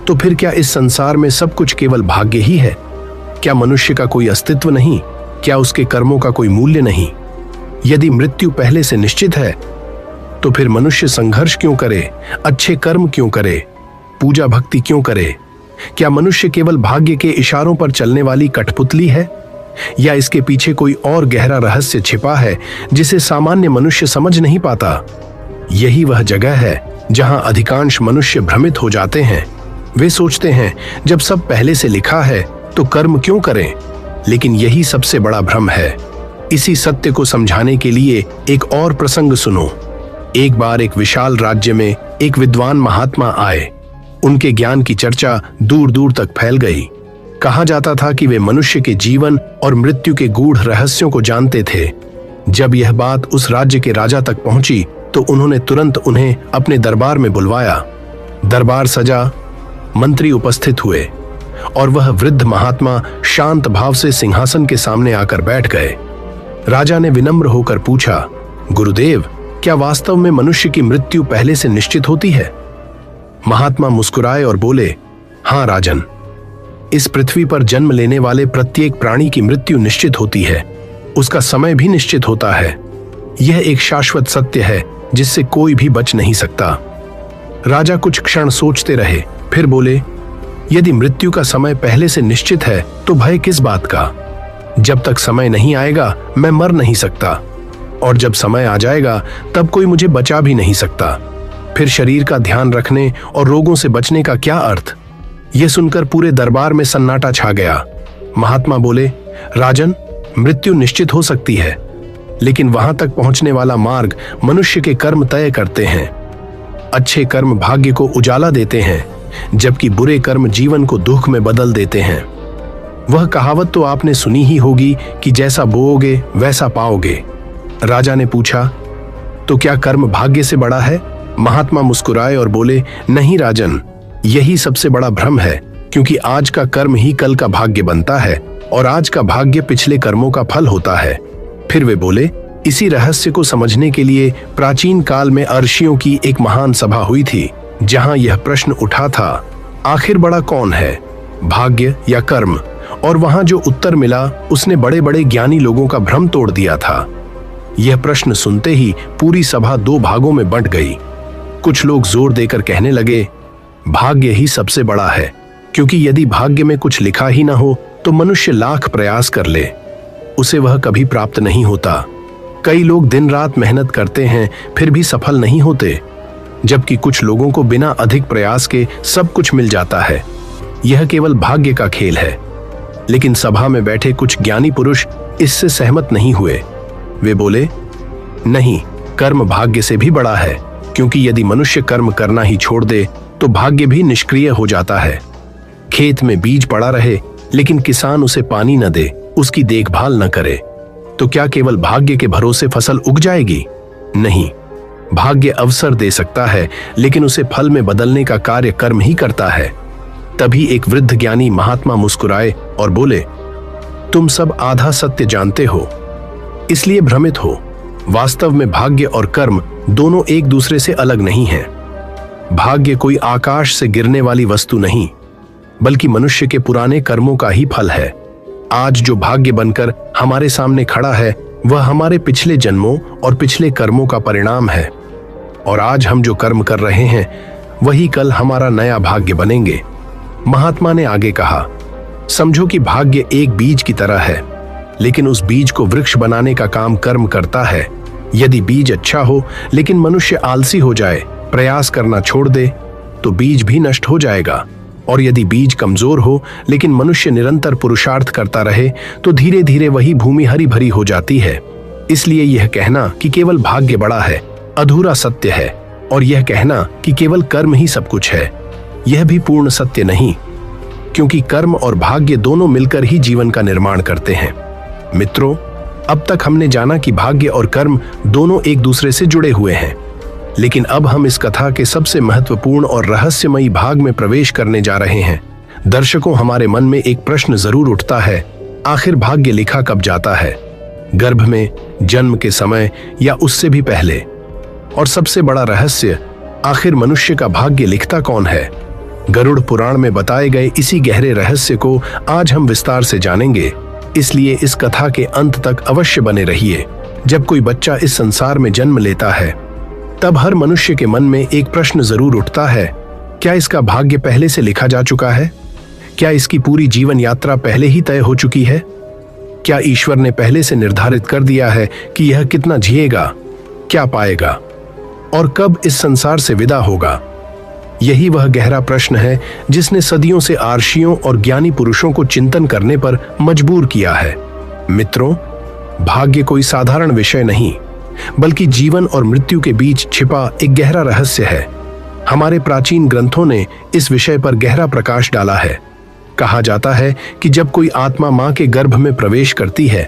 तो फिर क्या इस संसार में सब कुछ केवल भाग्य ही है? क्या मनुष्य का कोई अस्तित्व नहीं? क्या उसके कर्मों का कोई मूल्य नहीं? यदि मृत्यु पहले से निश्चित है तो फिर मनुष्य संघर्ष क्यों करे, अच्छे कर्म क्यों करे, पूजा भक्ति क्यों करे? क्या मनुष्य केवल भाग्य के इशारों पर चलने वाली कठपुतली है, या इसके पीछे कोई और गहरा रहस्य छिपा है जिसे सामान्य मनुष्य समझ नहीं पाता? यही वह जगह है जहां अधिकांश मनुष्य भ्रमित हो जाते हैं। वे सोचते हैं जब सब पहले से लिखा है तो कर्म क्यों करें, लेकिन यही सबसे बड़ा भ्रम है। इसी सत्य को समझाने के लिए एक और प्रसंग सुनो। एक बार एक विशाल राज्य में एक विद्वान महात्मा आए। उनके ज्ञान की चर्चा दूर दूर तक फैल गई। कहा जाता था कि वे मनुष्य के जीवन और मृत्यु के गूढ़ रहस्यों को जानते थे। जब यह बात उस राज्य के राजा तक पहुंची तो उन्होंने तुरंत उन्हें अपने दरबार में बुलवाया। दरबार सजा, मंत्री उपस्थित हुए और वह वृद्ध महात्मा शांत भाव से सिंहासन के सामने आकर बैठ गए। राजा ने विनम्र होकर पूछा, गुरुदेव, क्या वास्तव में मनुष्य की मृत्यु पहले से निश्चित होती है? महात्मा मुस्कुराए और बोले, हां राजन, इस पृथ्वी पर जन्म लेने वाले प्रत्येक प्राणी की मृत्यु निश्चित होती है। उसका समय भी निश्चित होता है। यह एक शाश्वत सत्य है जिससे कोई भी बच नहीं सकता। राजा कुछ क्षण सोचते रहे, फिर बोले, यदि मृत्यु का समय पहले से निश्चित है तो भय किस बात का? जब तक समय नहीं आएगा मैं मर नहीं सकता, और जब समय आ जाएगा तब कोई मुझे बचा भी नहीं सकता। फिर शरीर का ध्यान रखने और रोगों से बचने का क्या अर्थ? यह सुनकर पूरे दरबार में सन्नाटा छा गया। महात्मा बोले, राजन, मृत्यु निश्चित हो सकती है, लेकिन वहां तक पहुंचने वाला मार्ग मनुष्य के कर्म तय करते हैं। अच्छे कर्म भाग्य को उजाला देते हैं, जबकि बुरे कर्म जीवन को दुख में बदल देते हैं। वह कहावत तो आपने सुनी ही होगी कि जैसा बोओगे वैसा पाओगे। राजा ने पूछा, तो क्या कर्म भाग्य से बड़ा है? महात्मा मुस्कुराए और बोले, नहीं राजन, यही सबसे बड़ा भ्रम है, क्योंकि आज का कर्म ही कल का भाग्य बनता है और आज का भाग्य पिछले कर्मों का फल होता है। फिर वे बोले, इसी रहस्य को समझने के लिए प्राचीन काल में अर्षियों की एक महान सभा हुई थी, जहां यह प्रश्न उठा था, आखिर बड़ा कौन है, भाग्य या कर्म? और वहां जो उत्तर मिला उसने बड़े बड़े ज्ञानी लोगों का भ्रम तोड़ दिया था। यह प्रश्न सुनते ही पूरी सभा दो भागों में बंट गई। कुछ लोग जोर देकर कहने लगे, भाग्य ही सबसे बड़ा है, क्योंकि यदि भाग्य में कुछ लिखा ही ना हो तो मनुष्य लाख प्रयास कर ले, उसे वह कभी प्राप्त नहीं होता। कई लोग दिन रात मेहनत करते हैं फिर भी सफल नहीं होते, जबकि कुछ लोगों को बिना अधिक प्रयास के सब कुछ मिल जाता है। यह केवल भाग्य का खेल है। लेकिन सभा में बैठे कुछ ज्ञानी पुरुष इससे सहमत नहीं हुए। वे बोले, नहीं, कर्म भाग्य से भी बड़ा है, क्योंकि यदि मनुष्य कर्म करना ही छोड़ दे तो भाग्य भी निष्क्रिय हो जाता है। खेत में बीज पड़ा रहे लेकिन किसान उसे पानी न दे, उसकी देखभाल न करे, तो क्या केवल भाग्य के भरोसे फसल उग जाएगी? नहीं, भाग्य अवसर दे सकता है, लेकिन उसे फल में बदलने का कार्य कर्म ही करता है। तभी एक वृद्ध ज्ञानी महात्मा मुस्कुराए और बोले, तुम सब आधा सत्य जानते हो, इसलिए भ्रमित हो। वास्तव में भाग्य और कर्म दोनों एक दूसरे से अलग नहीं हैं। भाग्य कोई आकाश से गिरने वाली वस्तु नहीं, बल्कि मनुष्य के पुराने कर्मों का ही फल है। आज जो भाग्य बनकर हमारे सामने खड़ा है वह हमारे पिछले जन्मों और पिछले कर्मों का परिणाम है, और आज हम जो कर्म कर रहे हैं वही कल हमारा नया भाग्य बनेंगे। महात्मा ने आगे कहा, समझो कि भाग्य एक बीज की तरह है, लेकिन उस बीज को वृक्ष बनाने का काम कर्म करता है। यदि बीज अच्छा हो लेकिन मनुष्य आलसी हो जाए, प्रयास करना छोड़ दे, तो बीज भी नष्ट हो जाएगा। और यदि बीज कमजोर हो लेकिन मनुष्य निरंतर पुरुषार्थ करता रहे, तो धीरे धीरे वही भूमि हरी भरी हो जाती है। इसलिए यह कहना कि केवल भाग्य बड़ा है अधूरा सत्य है, और यह कहना कि केवल कर्म ही सब कुछ है, यह भी पूर्ण सत्य नहीं, क्योंकि कर्म और भाग्य दोनों मिलकर ही जीवन का निर्माण करते हैं। मित्रों, अब तक हमने जाना कि भाग्य और कर्म दोनों एक दूसरे से जुड़े हुए हैं, लेकिन अब हम इस कथा के सबसे महत्वपूर्ण और रहस्यमयी भाग में प्रवेश करने जा रहे हैं। दर्शकों, हमारे मन में एक प्रश्न जरूर उठता है, आखिर भाग्य लिखा कब जाता है? गर्भ में, जन्म के समय, या उससे भी पहले? और सबसे बड़ा रहस्य, आखिर मनुष्य का भाग्य लिखता कौन है? गरुड़ पुराण में बताए गए इसी गहरे रहस्य को आज हम विस्तार से जानेंगे, इसलिए इस कथा के अंत तक अवश्य बने रहिए। जब कोई बच्चा इस संसार में जन्म लेता है तब हर मनुष्य के मन में एक प्रश्न जरूर उठता है, क्या इसका भाग्य पहले से लिखा जा चुका है? क्या इसकी पूरी जीवन यात्रा पहले ही तय हो चुकी है? क्या ईश्वर ने पहले से निर्धारित कर दिया है कि यह कितना जिएगा, क्या पाएगा और कब इस संसार से विदा होगा? यही वह गहरा प्रश्न है जिसने सदियों से आर्षियों और ज्ञानी पुरुषों को चिंतन करने पर मजबूर किया है। मित्रों, भाग्य कोई साधारण विषय नहीं, बल्कि जीवन और मृत्यु के बीच छिपा एक गहरा रहस्य है। हमारे प्राचीन ग्रंथों ने इस विषय पर गहरा प्रकाश डाला है। कहा जाता है कि जब कोई आत्मा मां के गर्भ में प्रवेश करती है,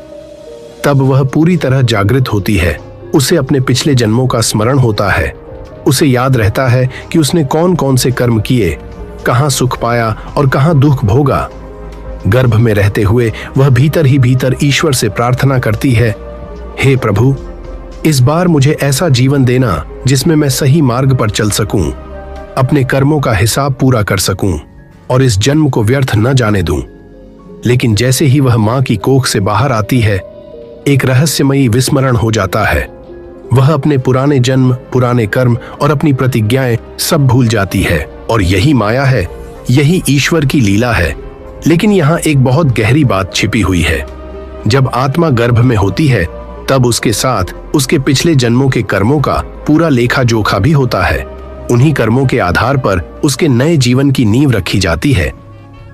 तब वह पूरी तरह जागृत होती है। उसे अपने पिछले जन्मों का स्मरण होता है। उसे याद रहता है कि उसने कौन कौन से कर्म किए, कहां सुख पाया और कहां दुख भोगा। गर्भ में रहते हुए वह भीतर ही भीतर ईश्वर से प्रार्थना करती है, हे प्रभु, इस बार मुझे ऐसा जीवन देना जिसमें मैं सही मार्ग पर चल सकूं, अपने कर्मों का हिसाब पूरा कर सकूं और इस जन्म को व्यर्थ न जाने दूं। लेकिन जैसे ही वह मां की कोख से बाहर आती है, एक रहस्यमयी विस्मरण हो जाता है। वह अपने पुराने जन्म, पुराने कर्म और अपनी प्रतिज्ञाएं सब भूल जाती है। और यही माया है, यही ईश्वर की लीला है। लेकिन यहाँ एक बहुत गहरी बात छिपी हुई है। जब आत्मा गर्भ में होती है, तब उसके साथ उसके पिछले जन्मों के कर्मों का पूरा लेखा जोखा भी होता है। उन्हीं कर्मों के आधार पर उसके नए जीवन की नींव रखी जाती है।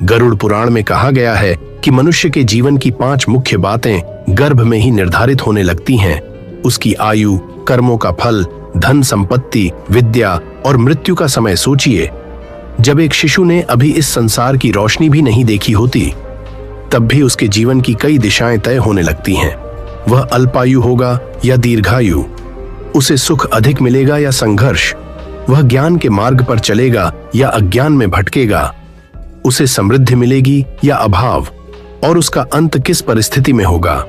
गरुड़ पुराण में कहा गया है कि मनुष्य के जीवन की 5 मुख्य बातें गर्भ में ही निर्धारित होने लगती हैं। उसकी आयु, कर्मों का फल, धन संपत्ति, विद्या और मृत्यु का समय। सोचिए, जब एक शिशु ने अभी इस संसार की रोशनी भी नहीं देखी होती, तब भी उसके जीवन की कई दिशाएं तय होने लगती हैं। वह अल्पायु होगा या दीर्घायु, उसे सुख अधिक मिलेगा या संघर्ष, वह ज्ञान के मार्ग पर चलेगा या अज्ञान में भटकेगा, उसे समृद्धि मिलेगी या अभाव, और उसका अंत किस परिस्थिति में होगा।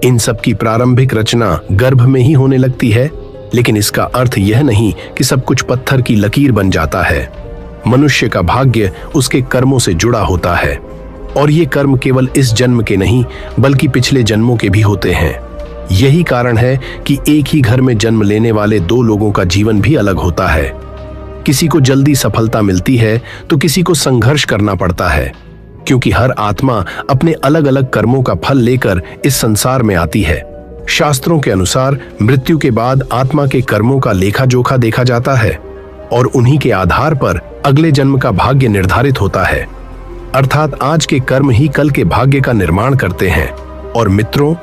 इन सब की प्रारंभिक रचना गर्भ में ही होने लगती है। लेकिन इसका अर्थ यह नहीं कि सब कुछ पत्थर की लकीर बन जाता है। मनुष्य का भाग्य उसके कर्मों से जुड़ा होता है, और ये कर्म केवल इस जन्म के नहीं बल्कि पिछले जन्मों के भी होते हैं। यही कारण है कि एक ही घर में जन्म लेने वाले 2 लोगों का जीवन भी अलग होता है। किसी को जल्दी सफलता मिलती है तो किसी को संघर्ष करना पड़ता है, क्योंकि हर आत्मा अपने अलग अलग कर्मों का फल लेकर इस संसार में आती है। शास्त्रों के अनुसार मृत्यु के बाद आत्मा के कर्मों का लेखा जोखा देखा जाता है और उन्हीं के आधार पर अगले जन्म का भाग्य निर्धारित होता है। अर्थात आज के कर्म ही कल के भाग्य का निर्माण करते हैं। और मित्रों,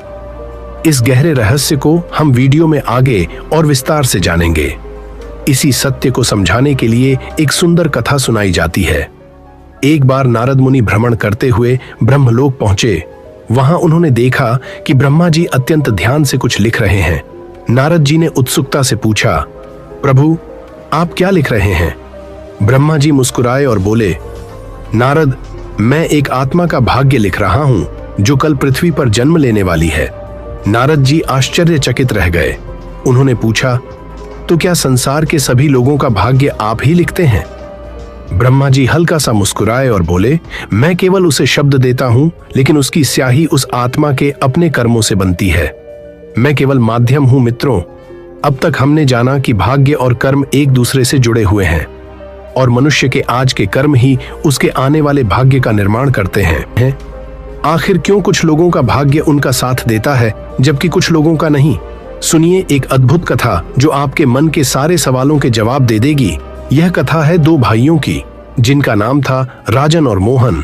इस गहरे रहस्य को हम वीडियो में आगे और विस्तार से जानेंगे। इसी सत्य को समझाने के लिए एक सुंदर कथा सुनाई जाती है। एक बार नारद मुनि भ्रमण करते हुए ब्रह्मलोक पहुंचे। वहां उन्होंने देखा कि ब्रह्मा जी अत्यंत ध्यान से कुछ लिख रहे हैं। नारद जी ने उत्सुकता से पूछा, प्रभु, आप क्या लिख रहे हैं? ब्रह्मा जी मुस्कुराए और बोले, नारद, मैं एक आत्मा का भाग्य लिख रहा हूं जो कल पृथ्वी पर जन्म लेने वाली है। नारद जी आश्चर्यचकित रह गए। उन्होंने पूछा, तो क्या संसार के सभी लोगों का भाग्य आप ही लिखते हैं? ब्रह्मा जी हल्का सा मुस्कुराए और बोले, मैं केवल उसे शब्द देता हूं, लेकिन उसकी स्याही उस आत्मा के अपने कर्मों से बनती है। मैं केवल माध्यम हूं। मित्रों, अब तक हमने जाना कि भाग्य और कर्म एक दूसरे से जुड़े हुए हैं और मनुष्य के आज के कर्म ही उसके आने वाले भाग्य का निर्माण करते हैं। आखिर क्यों कुछ लोगों का भाग्य उनका साथ देता है जबकि कुछ लोगों का नहीं? सुनिए एक अद्भुत कथा जो आपके मन के सारे सवालों के जवाब दे देगी। यह कथा है 2 भाइयों की, जिनका नाम था राजन और मोहन।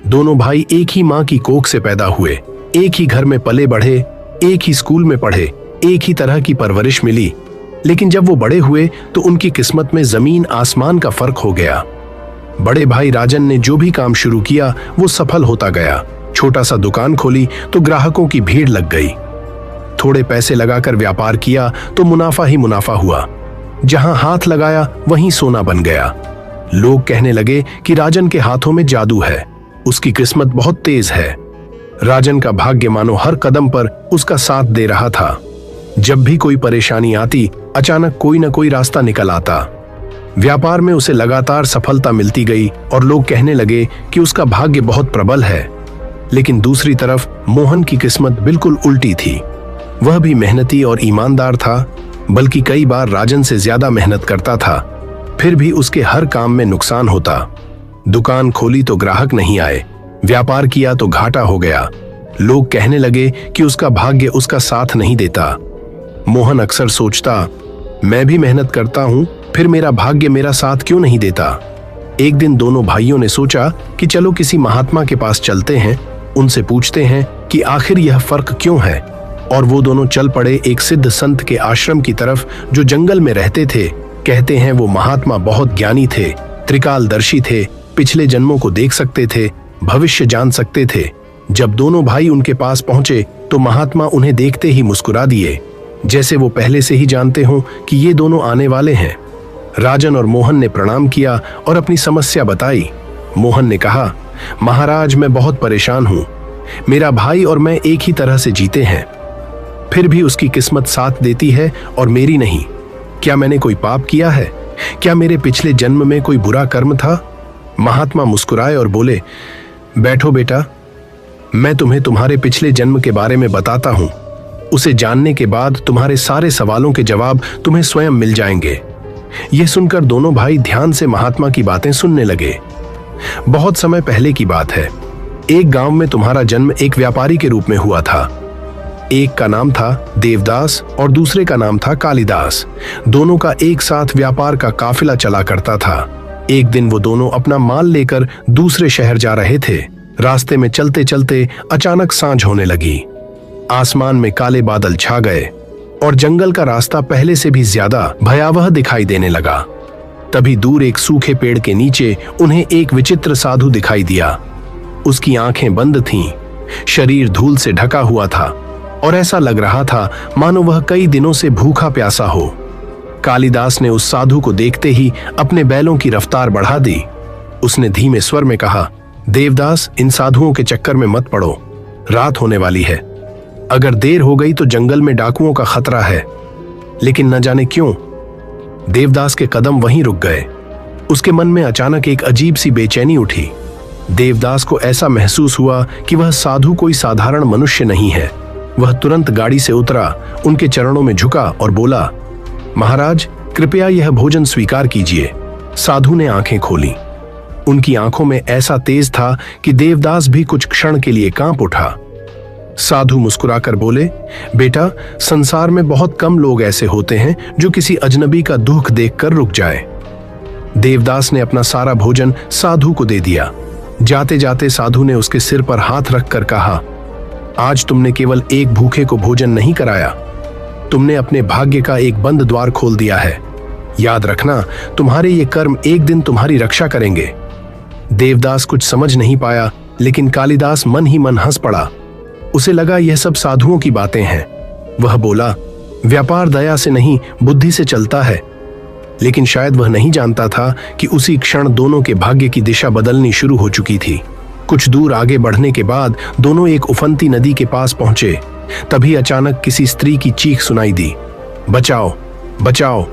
दोनों भाई एक ही मां की कोख से पैदा हुए, एक ही घर में पले बढ़े, एक ही स्कूल में पढ़े, एक ही तरह की परवरिश मिली। लेकिन जब वो बड़े हुए तो उनकी किस्मत में जमीन आसमान का फर्क हो गया। बड़े भाई राजन ने जो भी काम शुरू किया वो सफल होता गया। छोटा सा दुकान खोली तो ग्राहकों की भीड़ लग गई। थोड़े पैसे लगाकर व्यापार किया तो मुनाफा ही मुनाफा हुआ। जहां हाथ लगाया वहीं सोना बन गया। लोग कहने लगे कि राजन के हाथों में जादू है, उसकी किस्मत बहुत तेज है। राजन का भाग्य मानो हर कदम पर उसका साथ दे रहा था। जब भी कोई परेशानी आती, अचानक कोई न कोई रास्ता निकल आता। व्यापार में उसे लगातार सफलता मिलती गई और लोग कहने लगे कि उसका भाग्य बहुत प्रबल है। लेकिन दूसरी तरफ मोहन की किस्मत बिल्कुल उल्टी थी। वह भी मेहनती और ईमानदार था, बल्कि कई बार राजन से ज्यादा मेहनत करता था। फिर भी उसके हर काम में नुकसान होता। दुकान खोली तो ग्राहक नहीं आए, व्यापार किया तो घाटा हो गया। लोग कहने लगे कि उसका भाग्य उसका साथ नहीं देता। मोहन अक्सर सोचता, मैं भी मेहनत करता हूँ, फिर मेरा भाग्य मेरा साथ क्यों नहीं देता। एक दिन दोनों भाइयों ने सोचा कि चलो किसी महात्मा के पास चलते हैं, उनसे पूछते हैं कि आखिर यह फर्क क्यों है। और वो दोनों चल पड़े एक सिद्ध संत के आश्रम की तरफ जो जंगल में रहते थे। कहते हैं वो महात्मा बहुत ज्ञानी थे, त्रिकालदर्शी थे, पिछले जन्मों को देख सकते थे, भविष्य जान सकते थे। जब दोनों भाई उनके पास पहुंचे तो महात्मा उन्हें देखते ही मुस्कुरा दिए, जैसे वो पहले से ही जानते हों कि ये दोनों आने वाले हैं। राजन और मोहन ने प्रणाम किया और अपनी समस्या बताई। मोहन ने कहा, महाराज मैं बहुत परेशान हूं, मेरा भाई और मैं एक ही तरह से जीते हैं, फिर भी उसकी किस्मत साथ देती है और मेरी नहीं। क्या मैंने कोई पाप किया है? क्या मेरे पिछले जन्म में कोई बुरा कर्म था? महात्मा मुस्कुराए और बोले, बैठो बेटा, मैं तुम्हें तुम्हारे पिछले जन्म के बारे में बताता हूं। उसे जानने के बाद तुम्हारे सारे सवालों के जवाब तुम्हें स्वयं मिल जाएंगे। यह सुनकर दोनों भाई ध्यान से महात्मा की बातें सुनने लगे। बहुत समय पहले की बात है। एक गांव में तुम्हारा जन्म एक व्यापारी के रूप में हुआ था। एक का नाम था देवदास और दूसरे का नाम था कालिदास। दोनों का एक साथ व्यापार का काफिला चला करता था। एक दिन वो दोनों अपना माल लेकर दूसरे शहर जा रहे थे। रास्ते में चलते चलते अचानक सांझ होने लगी। आसमान में काले बादल छा गए और जंगल का रास्ता पहले से भी ज्यादा भयावह दिखाई देने लगा। तभी दूर एक सूखे पेड़ के नीचे उन्हें एक विचित्र साधु दिखाई दिया। उसकी आंखें बंद थीं, शरीर धूल से ढका हुआ था और ऐसा लग रहा था मानो वह कई दिनों से भूखा प्यासा हो। कालिदास ने उस साधु को देखते ही अपने बैलों की रफ्तार बढ़ा दी। उसने धीमे स्वर में कहा, देवदास, इन साधुओं के चक्कर में मत पड़ो, रात होने वाली है। अगर देर हो गई तो जंगल में डाकुओं का खतरा है। लेकिन न जाने क्यों देवदास के कदम वहीं रुक गए। उसके मन में अचानक एक अजीब सी बेचैनी उठी। देवदास को ऐसा महसूस हुआ कि वह साधु कोई साधारण मनुष्य नहीं है। वह तुरंत गाड़ी से उतरा, उनके चरणों में झुका और बोला, महाराज कृपया यह भोजन स्वीकार कीजिए। साधु ने आंखें खोली। उनकी आंखों में ऐसा तेज था कि देवदास भी कुछ क्षण के लिए कांप उठा। साधु मुस्कुराकर बोले, बेटा, संसार में बहुत कम लोग ऐसे होते हैं जो किसी अजनबी का दुख देखकर रुक जाए। देवदास ने अपना सारा भोजन साधु को दे दिया। जाते जाते साधु ने उसके सिर पर हाथ रखकर कहा, आज तुमने केवल एक भूखे को भोजन नहीं कराया, तुमने अपने भाग्य का एक बंद द्वार खोल दिया है। याद रखना, तुम्हारे ये कर्म एक दिन तुम्हारी रक्षा करेंगे। देवदास कुछ समझ नहीं पाया, लेकिन कालिदास मन ही मन हंस पड़ा। उसे लगा यह सब साधुओं की बातें हैं। वह बोला, व्यापार दया से नहीं बुद्धि से चलता है। लेकिन शायद वह नहीं जानता था कि उसी क्षण दोनों के भाग्य की दिशा बदलनी शुरू हो चुकी थी। कुछ दूर आगे बढ़ने के बाद दोनों एक उफनती नदी के पास पहुंचे। तभी अचानक किसी स्त्री की चीख सुनाई दी, बचाओ, बचाओ।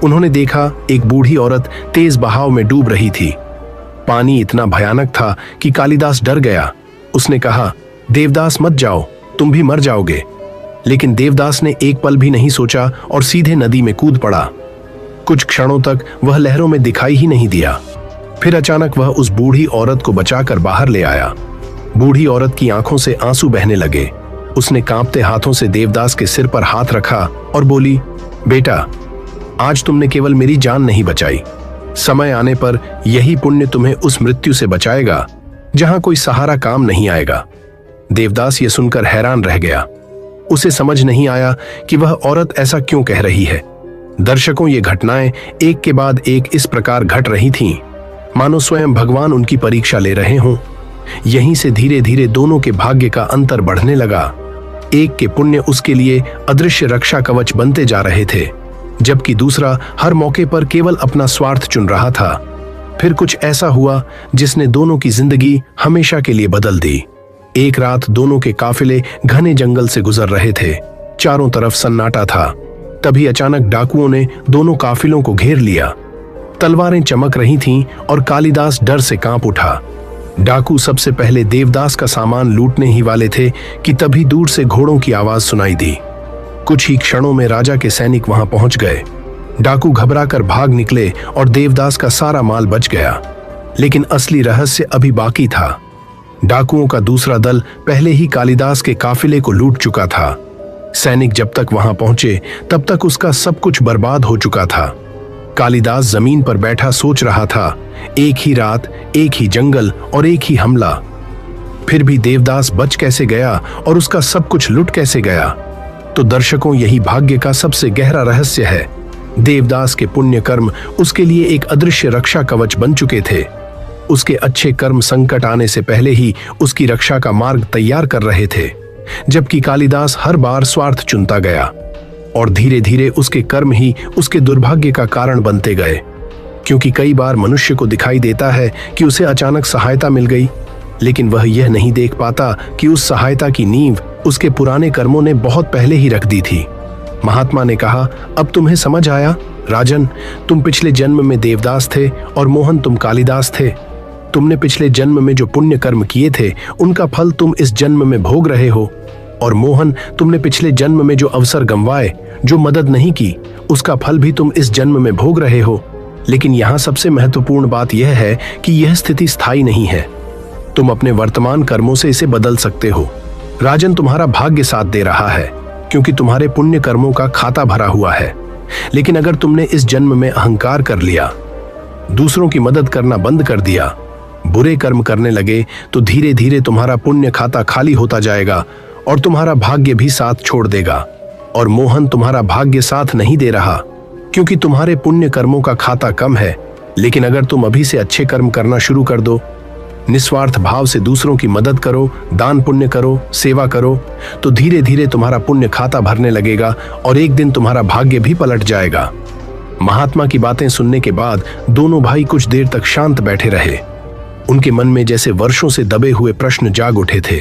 उन्होंने देखा एक बूढ़ी औरत तेज बहाव में डूब रही थी। पानी इतना भयानक था कि कालिदास डर गया। उसने कहा, देवदास मत जाओ, तुम भी मर जाओगे। लेकिन देवदास ने एक पल भी नहीं सोचा और सीधे नदी में कूद पड़ा। कुछ क्षणों तक वह लहरों में दिखाई ही नहीं दिया। फिर अचानक वह उस बूढ़ी औरत को बचाकर बाहर ले आया। बूढ़ी औरत की आंखों से आंसू बहने लगे। उसने कांपते हाथों से देवदास के सिर पर हाथ रखा और बोली, बेटा, आज तुमने केवल मेरी जान नहीं बचाई, समय आने पर यही पुण्य तुम्हें उस मृत्यु से बचाएगा जहां कोई सहारा काम नहीं आएगा। देवदास ये सुनकर हैरान रह गया। उसे समझ नहीं आया कि वह औरत ऐसा क्यों कह रही है। दर्शकों, ये घटनाएं एक के बाद एक इस प्रकार घट रही थीं, मानो स्वयं भगवान उनकी परीक्षा ले रहे हों। यहीं से धीरे धीरे दोनों के भाग्य का अंतर बढ़ने लगा। एक के पुण्य उसके लिए अदृश्य रक्षा कवच बनते जा रहे थे, जबकि दूसरा हर मौके पर केवल अपना स्वार्थ चुन रहा था। फिर कुछ ऐसा हुआ जिसने दोनों की जिंदगी हमेशा के लिए बदल दी। एक रात दोनों के काफिले घने जंगल से गुजर रहे थे। चारों तरफ सन्नाटा था। तभी अचानक डाकुओं ने दोनों काफिलों को घेर लिया। तलवारें चमक रही थीं और कालिदास डर से कांप उठा। डाकू सबसे पहले देवदास का सामान लूटने ही वाले थे कि तभी दूर से घोड़ों की आवाज सुनाई दी। कुछ ही क्षणों में राजा के सैनिक वहां पहुंच गए। डाकू घबराकर भाग निकले और देवदास का सारा माल बच गया। लेकिन असली रहस्य अभी बाकी था। डाकुओं का दूसरा दल पहले ही कालिदास के काफिले को लूट चुका था। सैनिक जब तक वहां पहुंचे तब तक उसका सब कुछ बर्बाद हो चुका था। कालिदास जमीन पर बैठा सोच रहा था, एक ही रात, एक ही जंगल और एक ही हमला, फिर भी देवदास बच कैसे गया और उसका सब कुछ लुट कैसे गया। तो दर्शकों, यही भाग्य का सबसे गहरा रहस्य है। देवदास के पुण्य कर्म उसके लिए एक अदृश्य रक्षा कवच बन चुके थे। उसके अच्छे कर्म संकट आने से पहले ही उसकी रक्षा का मार्ग तैयार कर रहे थे, जबकि कालिदास हर बार स्वार्थ चुनता गया और धीरे धीरे उसके कर्म ही उसके दुर्भाग्य का कारण बनते गए। क्योंकि कई बार मनुष्य को दिखाई देता है कि उसे अचानक सहायता मिल गई, लेकिन वह यह नहीं देख पाता कि उस सहायता की नींव उसके पुराने कर्मों ने बहुत पहले ही रख दी थी। महात्मा ने कहा, अब तुम्हें समझ आया? राजन, तुम पिछले जन्म में देवदास थे और मोहन तुम कालिदास थे। तुमने पिछले जन्म में जो पुण्य कर्म किए थे उनका फल तुम इस जन्म में भोग रहे हो, और मोहन, तुमने पिछले जन्म में जो अवसर गंवाए, जो मदद नहीं की, उसका फल भी तुम इस जन्म में भोग रहे हो। लेकिन यहाँ सबसे महत्वपूर्ण बात यह है कि यह स्थिति स्थायी नहीं है। तुम अपने वर्तमान कर्मों से इसे बदल सकते हो। राजन, तुम्हारा भाग्य साथ दे रहा है क्योंकि तुम्हारे पुण्य कर्मों का खाता भरा हुआ है। लेकिन अगर तुमने इस जन्म में अहंकार कर लिया, दूसरों की मदद करना बंद कर दिया, बुरे कर्म करने लगे, तो धीरे धीरे तुम्हारा पुण्य खाता खाली होता जाएगा और तुम्हारा भाग्य भी साथ छोड़ देगा। और मोहन, तुम्हारा भाग्य साथ नहीं दे रहा क्योंकि तुम्हारे पुण्य कर्मों का खाता कम है। लेकिन अगर तुम अभी से अच्छे कर्म करना शुरू कर दो, निस्वार्थ भाव से दूसरों की मदद करो, दान पुण्य करो, सेवा करो, तो धीरे धीरे तुम्हारा पुण्य खाता भरने लगेगा और एक दिन तुम्हारा भाग्य भी पलट जाएगा। महात्मा की बातें सुनने के बाद दोनों भाई कुछ देर तक शांत बैठे रहे। उनके मन में जैसे वर्षों से दबे हुए प्रश्न जाग उठे थे।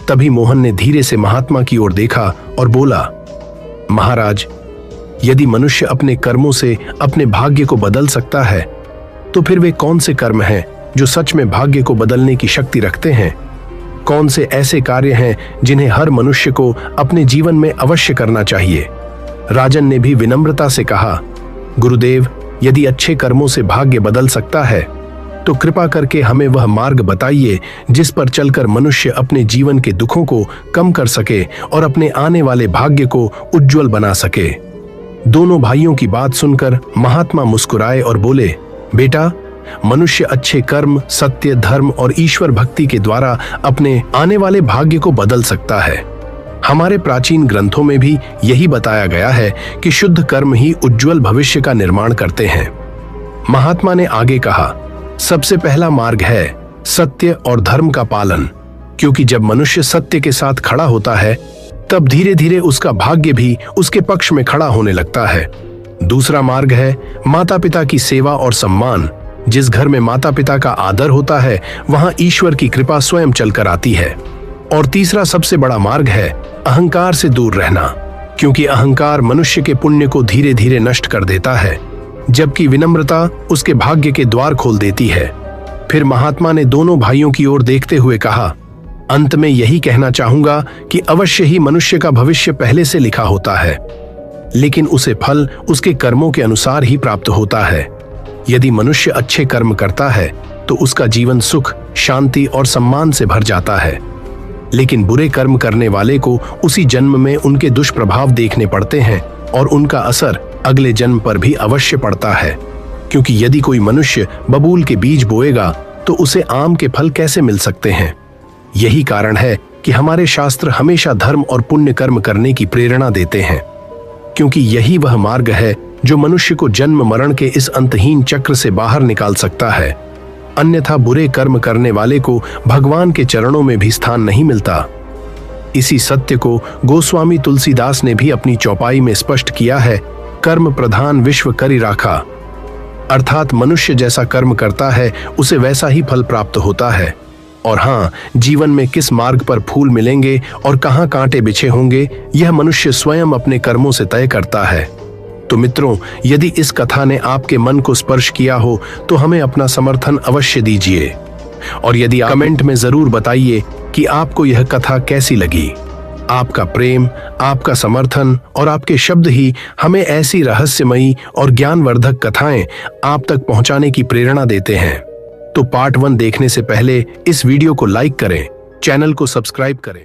तभी मोहन ने धीरे से महात्मा की ओर देखा और बोला, महाराज, यदि मनुष्य अपने कर्मों से अपने भाग्य को बदल सकता है, तो फिर वे कौन से कर्म हैं जो सच में भाग्य को बदलने की शक्ति रखते हैं? कौन से ऐसे कार्य हैं जिन्हें हर मनुष्य को अपने जीवन में अवश्य करना चाहिए? राजन ने भी विनम्रता से कहा, गुरुदेव, यदि अच्छे कर्मों से भाग्य बदल सकता है तो कृपा करके हमें वह मार्ग बताइए जिस पर चलकर मनुष्य अपने जीवन के दुखों को कम कर सके और अपने आने वाले भाग्य को उज्जवल बना सके। दोनों भाइयों की बात सुनकर महात्मा मुस्कुराए और बोले, बेटा, मनुष्य अच्छे कर्म, सत्य, धर्म और ईश्वर भक्ति के द्वारा अपने आने वाले भाग्य को बदल सकता है। हमारे प्राचीन ग्रंथों में भी यही बताया गया है कि शुद्ध कर्म ही उज्जवल भविष्य का निर्माण करते हैं। महात्मा ने आगे कहा, सबसे पहला मार्ग है सत्य और धर्म का पालन, क्योंकि जब मनुष्य सत्य के साथ खड़ा होता है तब धीरे धीरे उसका भाग्य भी उसके पक्ष में खड़ा होने लगता है। दूसरा मार्ग है माता पिता की सेवा और सम्मान। जिस घर में माता पिता का आदर होता है वहां ईश्वर की कृपा स्वयं चलकर आती है। और तीसरा सबसे बड़ा मार्ग है अहंकार से दूर रहना, क्योंकि अहंकार मनुष्य के पुण्य को धीरे धीरे नष्ट कर देता है, जबकि विनम्रता उसके भाग्य के द्वार खोल देती है। फिर महात्मा ने दोनों भाइयों की ओर देखते हुए कहा, अंत में यही कहना चाहूंगा कि अवश्य ही मनुष्य का भविष्य पहले से लिखा होता है, लेकिन उसे फल उसके कर्मों के अनुसार ही प्राप्त होता है। यदि मनुष्य अच्छे कर्म करता है तो उसका जीवन सुख, शांति और सम्मान से भर जाता है, लेकिन बुरे कर्म करने वाले को उसी जन्म में उनके दुष्प्रभाव देखने पड़ते हैं और उनका असर अगले जन्म पर भी अवश्य पड़ता है। क्योंकि यदि कोई मनुष्य बबूल के बीज बोएगा तो उसे आम के फल कैसे मिल सकते हैं? यही कारण है कि हमारे शास्त्र हमेशा धर्म और पुण्य कर्म करने की प्रेरणा देते हैं, क्योंकि यही वह मार्ग है जो मनुष्य को जन्म मरण के इस अंतहीन चक्र से बाहर निकाल सकता है। अन्यथा बुरे कर्म करने वाले को भगवान के चरणों में भी स्थान नहीं मिलता। इसी सत्य को गोस्वामी तुलसीदास ने भी अपनी चौपाई में स्पष्ट किया है, कर्म प्रधान विश्व करि राखा। अर्थात मनुष्य जैसा कर्म करता है उसे वैसा ही फल प्राप्त होता है। और हाँ, जीवन में किस मार्ग पर फूल मिलेंगे और कहाँ कांटे बिछे होंगे, यह मनुष्य स्वयं अपने कर्मों से तय करता है। तो मित्रों, यदि इस कथा ने आपके मन को स्पर्श किया हो तो हमें अपना समर्थन अवश्य दीजिए, और यदि कमेंट में जरूर बताइए कि आपको यह कथा कैसी लगी। आपका प्रेम, आपका समर्थन और आपके शब्द ही हमें ऐसी रहस्यमयी और ज्ञानवर्धक कथाएं आप तक पहुंचाने की प्रेरणा देते हैं। तो पार्ट 1 देखने से पहले इस वीडियो को लाइक करें, चैनल को सब्सक्राइब करें।